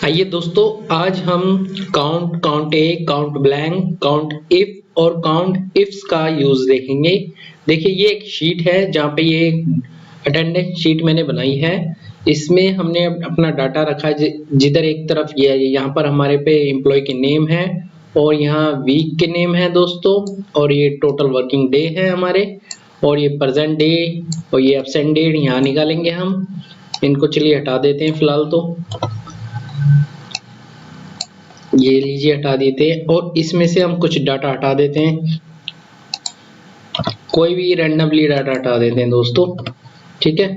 आइए दोस्तों, आज हम count A, count blank, count if और काउंट इफ्स का यूज देखेंगे। देखिए, ये एक शीट है जहाँ पे ये अटेंडेंस शीट मैंने बनाई है। इसमें हमने अपना डाटा रखा है। जिधर एक तरफ ये यहाँ पर हमारे पे एम्प्लॉय के नेम है और यहाँ वीक के नेम है दोस्तों, और ये टोटल वर्किंग डे है हमारे, और ये प्रेजेंट डे और ये एब्सेंट डेट यहाँ निकालेंगे हम। इनको चलिए हटा देते हैं फिलहाल तो। ये लीजिए, हटा देते हैं और इसमें से हम कुछ डाटा हटा देते हैं। कोई भी रैंडमली डाटा हटा देते हैं दोस्तों, ठीक है।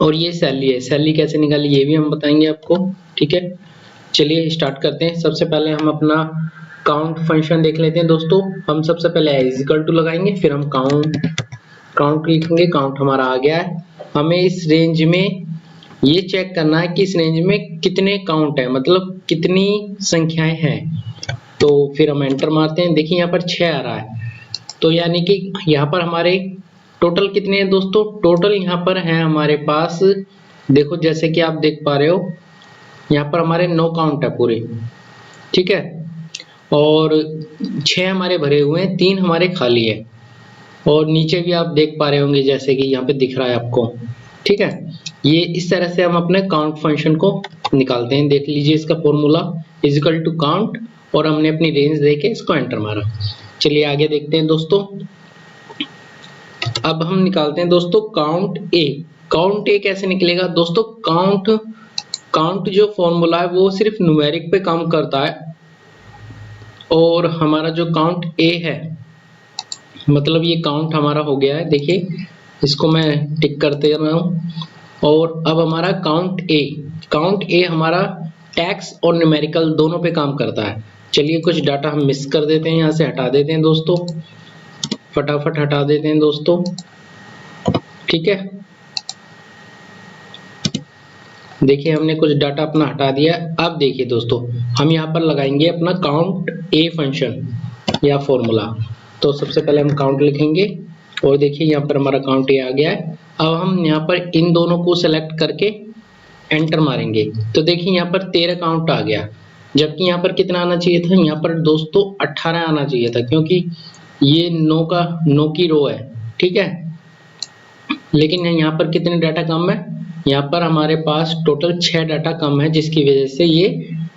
और ये सैलरी है, सैलरी कैसे निकाली ये भी हम बताएंगे आपको, ठीक है। चलिए स्टार्ट करते हैं। सबसे पहले हम अपना काउंट फंक्शन देख लेते हैं दोस्तों। हम सबसे पहले इज इक्वल टू लगाएंगे, फिर हम काउंट लिखेंगे। काउंट हमारा आ गया है। हमें इस रेंज में ये चेक करना है कि इस रेंज में कितने काउंट है, मतलब कितनी संख्याएं हैं। तो फिर हम एंटर मारते हैं। देखिए यहाँ पर 6 आ रहा है, तो यानी कि यहाँ पर हमारे टोटल कितने हैं दोस्तों। टोटल यहाँ पर है हमारे पास, देखो जैसे कि आप देख पा रहे हो, यहाँ पर हमारे 9 काउंट है पूरे, ठीक है। और 6 हमारे भरे हुए हैं, 3 हमारे खाली है। और नीचे भी आप देख पा रहे होंगे जैसे कि यहाँ पे दिख रहा है आपको, ठीक है। ये इस तरह से हम अपने काउंट फंक्शन को निकालते हैं। देख लीजिए, इसका formula is equal to count, और हमने अपनी रेंज देके इसको एंटर मारा। चलिए आगे देखते हैं दोस्तों। अब हम निकालते हैं दोस्तों काउंट ए। काउंट ए कैसे निकलेगा दोस्तों। काउंट जो फॉर्मूला है वो सिर्फ न्यूमेरिक पे काम करता है, और हमारा जो काउंट ए है, मतलब ये काउंट हमारा हो गया है। देखिए, इसको मैं टिक करते रहा हूँ। और अब हमारा काउंट ए हमारा टैक्स और न्यूमेरिकल दोनों पे काम करता है। चलिए कुछ डाटा हम मिस कर देते हैं, यहाँ से हटा देते हैं दोस्तों, फटाफट हटा देते हैं दोस्तों, ठीक है। देखिए, हमने कुछ डाटा अपना हटा दिया। अब देखिए दोस्तों, हम यहाँ पर लगाएंगे अपना काउंट ए फंक्शन या फॉर्मूला। तो सबसे पहले हम काउंट लिखेंगे, और देखिए यहाँ पर हमारा काउंट ए आ गया है। अब हम यहाँ पर इन दोनों को सेलेक्ट करके एंटर मारेंगे। तो देखिए यहाँ पर 13 काउंट आ गया, जबकि यहाँ पर कितना आना चाहिए था, यहाँ पर दोस्तों 18 आना चाहिए था, क्योंकि ये 9 की रो है, ठीक है। लेकिन यहाँ पर कितने डाटा कम है, यहाँ पर हमारे पास टोटल 6 डाटा कम है, जिसकी वजह से ये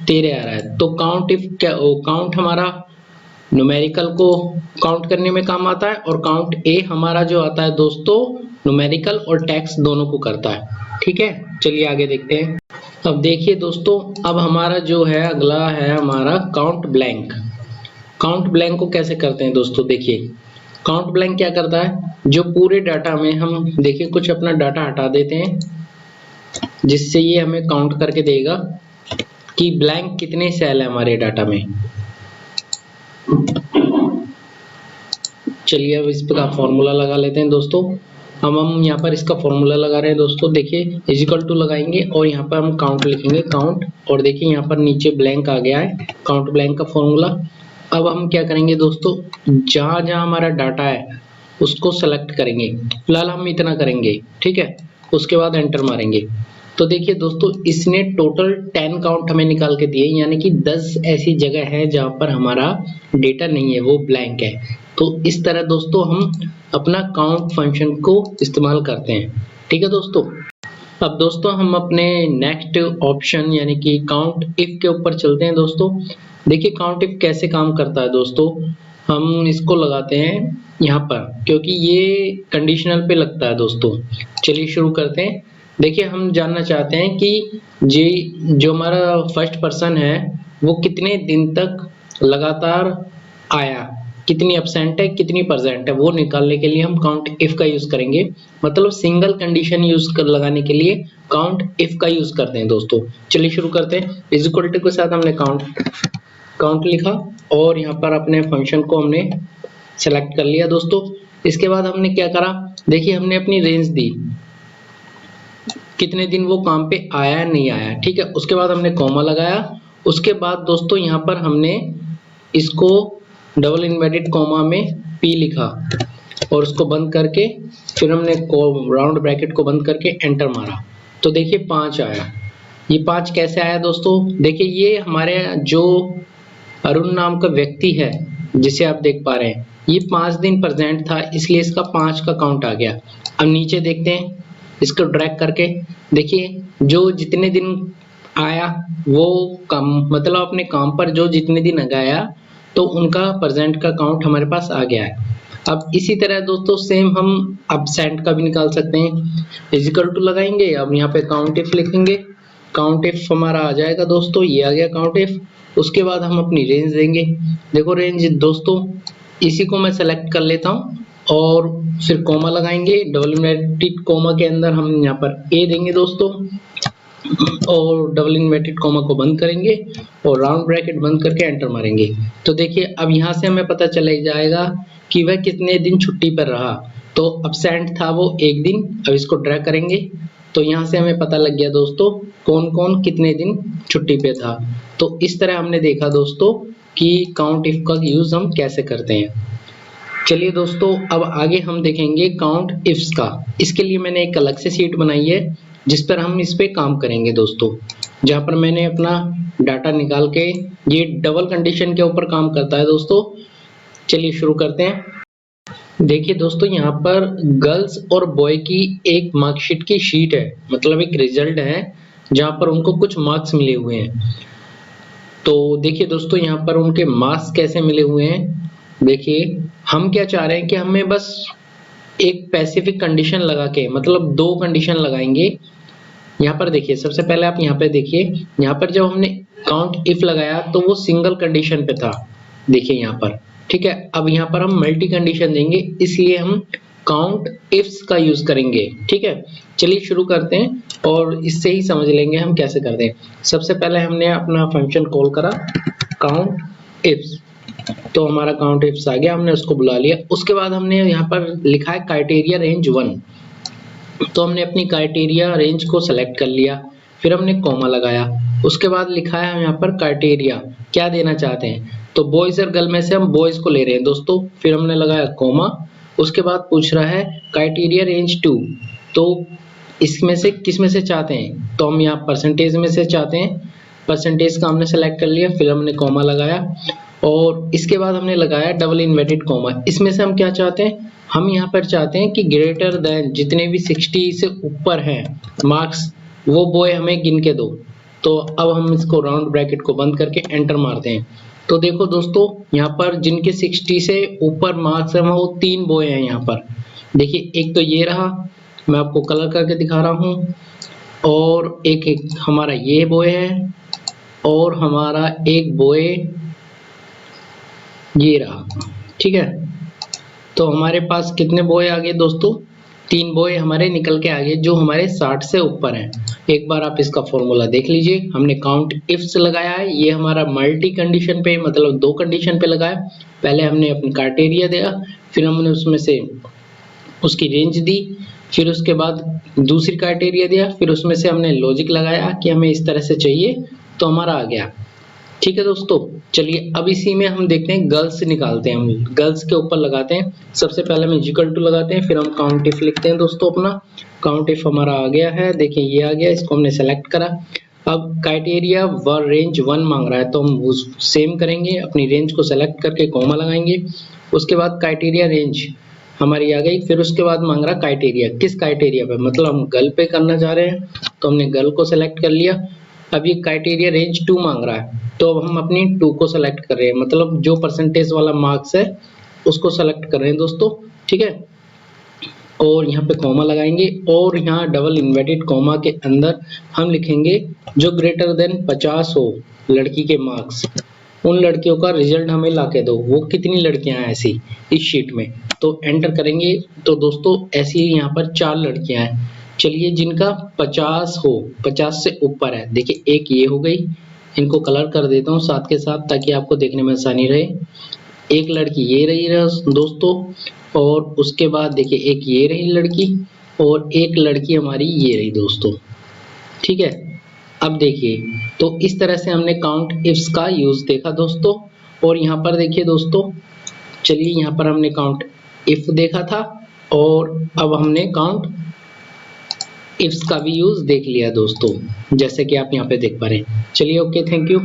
13 आ रहा है। तो काउंट हमारा न्यूमेरिकल को काउंट करने में काम आता है, और काउंट ए हमारा जो आता है दोस्तों, न्यूमेरिकल और टेक्स्ट दोनों को करता है, ठीक है। चलिए आगे देखते हैं। अब देखिए दोस्तों, अब हमारा जो है अगला है हमारा काउंट ब्लैंक। काउंट ब्लैंक को कैसे करते हैं दोस्तों। देखिए, काउंट ब्लैंक क्या करता है, जो पूरे डाटा में हम देखिए कुछ अपना डाटा हटा देते हैं, जिससे ये हमें काउंट करके देगा कि ब्लैंक कितने सेल है हमारे डाटा में। चलिए अब इस का फॉर्मूला लगा लेते हैं दोस्तों। हम यहाँ पर इसका फॉर्मूला लगा रहे हैं दोस्तों। देखिए, इज इक्वल टू लगाएंगे और यहाँ पर हम काउंट लिखेंगे, काउंट, और देखिए यहाँ पर नीचे ब्लैंक आ गया है, काउंट ब्लैंक का फॉर्मूला। अब हम क्या करेंगे दोस्तों, जहाँ जहाँ हमारा डाटा है उसको सेलेक्ट करेंगे। फिलहाल हम इतना करेंगे, ठीक है। उसके बाद एंटर मारेंगे। तो देखिए दोस्तों, इसने टोटल 10 काउंट हमें निकाल के दिए, यानी कि 10 ऐसी जगह है जहाँ पर हमारा डेटा नहीं है, वो ब्लैंक है। तो इस तरह दोस्तों हम अपना काउंट फंक्शन को इस्तेमाल करते हैं, ठीक है दोस्तों। अब दोस्तों हम अपने नेक्स्ट ऑप्शन यानी कि काउंट इफ के ऊपर चलते हैं दोस्तों। देखिए काउंट इफ कैसे काम करता है दोस्तों। हम इसको लगाते हैं यहाँ पर, क्योंकि ये कंडीशनल पे लगता है दोस्तों। चलिए शुरू करते हैं। देखिए, हम जानना चाहते हैं कि जो हमारा फर्स्ट पर्सन है वो कितने दिन तक लगातार आया, कितनी एब्सेंट है, कितनी प्रेजेंट है, वो निकालने के लिए हम काउंट इफ का यूज करेंगे। मतलब सिंगल कंडीशन लगाने के लिए काउंट इफ का यूज करते हैं दोस्तों। चलिए शुरू करते हैं। इज इक्वल टू के साथ हमने काउंट लिखा, और यहाँ पर अपने फंक्शन को हमने सेलेक्ट कर लिया दोस्तों। इसके बाद हमने क्या करा, देखिए हमने अपनी रेंज दी, कितने दिन वो काम पे आया नहीं आया, ठीक है। उसके बाद हमने कॉमा लगाया। उसके बाद दोस्तों यहाँ पर हमने इसको डबल इन्वर्टेड कॉमा में P लिखा, और उसको बंद करके फिर हमने राउंड ब्रैकेट को बंद करके एंटर मारा। तो देखिए 5 आया, ये 5 कैसे आया दोस्तों? देखिए ये हमारे जो अरुण नाम का व्यक्ति है जिसे आप देख पा रहे हैं, ये 5 दिन प्रेजेंट था इसलिए इसका 5 का काउंट आ गया। अब नीचे देखते हैं इसको ड्रैग करके, देखिए जो जितने दिन आया वो काम मतलब अपने काम पर जो जितने दिन लगाया तो उनका प्रेजेंट का काउंट हमारे पास आ गया है। अब इसी तरह दोस्तों सेम हम absent का भी निकाल सकते हैं, इजिकल टू लगाएंगे। अब यहाँ पे काउंट इफ लिखेंगे, काउंट इफ हमारा आ जाएगा दोस्तों, ये आ गया काउंट इफ। उसके बाद हम अपनी रेंज देंगे। देखो रेंज दोस्तों इसी को मैं सेलेक्ट कर लेता हूँ और फिर कॉमा लगाएंगे, डबल इन्वर्टेड कॉमा के अंदर हम यहाँ पर ए देंगे दोस्तों और डबल इन्वर्टेड कॉमा को बंद करेंगे और राउंड ब्रैकेट बंद करके एंटर मारेंगे। तो देखिए अब यहाँ से हमें पता चल जाएगा कि वह कितने दिन छुट्टी पर रहा। तो absent था वो 1 दिन। अब इसको ड्रैग करेंगे तो यहाँ से हमें पता लग गया दोस्तों कौन कौन कितने दिन छुट्टी पे था। तो इस तरह हमने देखा दोस्तों कि काउंट इफ का यूज हम कैसे करते हैं। चलिए दोस्तों अब आगे हम देखेंगे काउंट इफ्स का। इसके लिए मैंने एक अलग से शीट बनाई है जिस पर हम इस पे काम करेंगे दोस्तों, जहाँ पर मैंने अपना डाटा निकाल के, ये डबल कंडीशन के ऊपर काम करता है दोस्तों। चलिए शुरू करते हैं। देखिए दोस्तों यहाँ पर गर्ल्स और बॉय की एक मार्कशीट की शीट है, मतलब एक रिजल्ट है जहाँ पर उनको कुछ मार्क्स मिले हुए हैं। तो देखिए दोस्तों यहाँ पर उनके मार्क्स कैसे मिले हुए हैं। देखिए हम क्या चाह रहे हैं कि हमें बस एक स्पेसिफिक कंडीशन लगा के, मतलब 2 कंडीशन लगाएंगे। यहाँ पर देखिए सबसे पहले आप यहाँ पे देखिए, यहाँ पर जब हमने काउंट इफ लगाया तो वो सिंगल कंडीशन पे था, देखिए यहाँ पर, ठीक है। अब यहाँ पर हम मल्टी कंडीशन देंगे इसलिए हम काउंट इफ्स का यूज करेंगे, ठीक है। चलिए शुरू करते हैं और इससे ही समझ लेंगे हम कैसे करते हैं। सबसे पहले हमने अपना फंक्शन कॉल करा काउंट इफ्स, तो हमारा काउंट इफ्स आ गया, हमने उसको बुला लिया। उसके बाद हमने यहाँ पर लिखा है क्राइटेरिया रेंज 1, तो हमने अपनी क्राइटेरिया रेंज को सेलेक्ट कर लिया, फिर हमने कॉमा लगाया। उसके बाद लिखा है हम यहाँ पर क्राइटेरिया क्या देना चाहते हैं, तो बॉयज और गर्ल में से हम बॉयज को ले रहे हैं दोस्तों, फिर हमने लगाया कॉमा। उसके बाद पूछ रहा है क्राइटेरिया रेंज 2, तो इसमें से किस में से चाहते हैं, तो हम यहाँ परसेंटेज में से चाहते हैं, परसेंटेज का हमने सेलेक्ट कर लिया, फिर हमने कॉमा लगाया और इसके बाद हमने लगाया डबल इन्वर्टेड कॉमा। इसमें से हम क्या चाहते हैं, हम यहाँ पर चाहते हैं कि ग्रेटर देन जितने भी 60 से ऊपर हैं मार्क्स वो बॉय हमें गिन के दो। तो अब हम इसको राउंड ब्रैकेट को बंद करके एंटर मारते हैं। तो देखो दोस्तों यहाँ पर जिनके 60 से ऊपर मार्क्स हैं वो 3 बॉय हैं यहाँ पर। देखिए एक तो ये रहा, मैं आपको कलर करके दिखा रहा हूँ, और एक हमारा ये बॉय है और हमारा एक बॉय ये रहा, ठीक है। तो हमारे पास कितने बॉय आ गए दोस्तों, 3 बॉय हमारे निकल के आ गए जो हमारे 60 से ऊपर हैं। एक बार आप इसका फॉर्मूला देख लीजिए, हमने काउंट इफ से लगाया है, ये हमारा मल्टी कंडीशन पे मतलब 2 कंडीशन पे लगाया। पहले हमने अपनी क्राइटेरिया दिया, फिर हमने उसमें से उसकी रेंज दी, फिर उसके बाद दूसरी क्राइटेरिया दिया, फिर उसमें से हमने लॉजिक लगाया कि हमें इस तरह से चाहिए, तो हमारा आ गया, ठीक है दोस्तों। चलिए अब इसी में हम देखते हैं गर्ल्स निकालते हैं, हम गर्ल्स के ऊपर लगाते हैं। सबसे पहले हम इक्वल टू लगाते हैं, फिर हम काउंट इफ लिखते हैं दोस्तों। अपना काउंट इफ हमारा आ गया है, देखिए ये आ गया, इसको हमने सेलेक्ट करा। अब क्राइटेरिया वर रेंज 1 मांग रहा है तो हम उस सेम करेंगे, अपनी रेंज को सेलेक्ट करके कॉमा लगाएंगे। उसके बाद क्राइटेरिया रेंज हमारी आ गई, फिर उसके बाद मांग रहा क्राइटेरिया, किस क्राइटेरिया पे, मतलब हम गर्ल पे करना चाह रहे हैं तो हमने गर्ल को सेलेक्ट कर लिया। अब ये क्राइटेरिया रेंज 2 मांग रहा है तो अब हम अपनी 2 को सेलेक्ट कर रहे हैं, मतलब जो परसेंटेज वाला मार्क्स है उसको सेलेक्ट कर रहे हैं दोस्तों, ठीक है। और यहाँ पे कॉमा लगाएंगे और यहाँ डबल इन्वर्टेड कॉमा के अंदर हम लिखेंगे जो ग्रेटर देन 50 हो लड़की के मार्क्स, उन लड़कियों का रिजल्ट हमें ला के दो। वो कितनी लड़कियां हैं ऐसी इस शीट में, तो एंटर करेंगे। तो दोस्तों ऐसी यहाँ पर 4 लड़कियां हैं, चलिए जिनका 50 हो, 50 से ऊपर है। देखिए एक ये हो गई, इनको कलर कर देता हूँ साथ के साथ ताकि आपको देखने में आसानी रहे। एक लड़की ये रही दोस्तों, और उसके बाद देखिए एक ये रही लड़की और एक लड़की हमारी ये रही दोस्तों, ठीक है। अब देखिए तो इस तरह से हमने काउंट इफ्स का यूज देखा दोस्तों। और यहाँ पर देखिए दोस्तों, चलिए यहाँ पर हमने काउंट इफ देखा था और अब हमने काउंट इफ्स का भी यूज देख लिया दोस्तों, जैसे कि आप यहाँ पे देख पा रहे हैं। चलिए ओके, थैंक यू।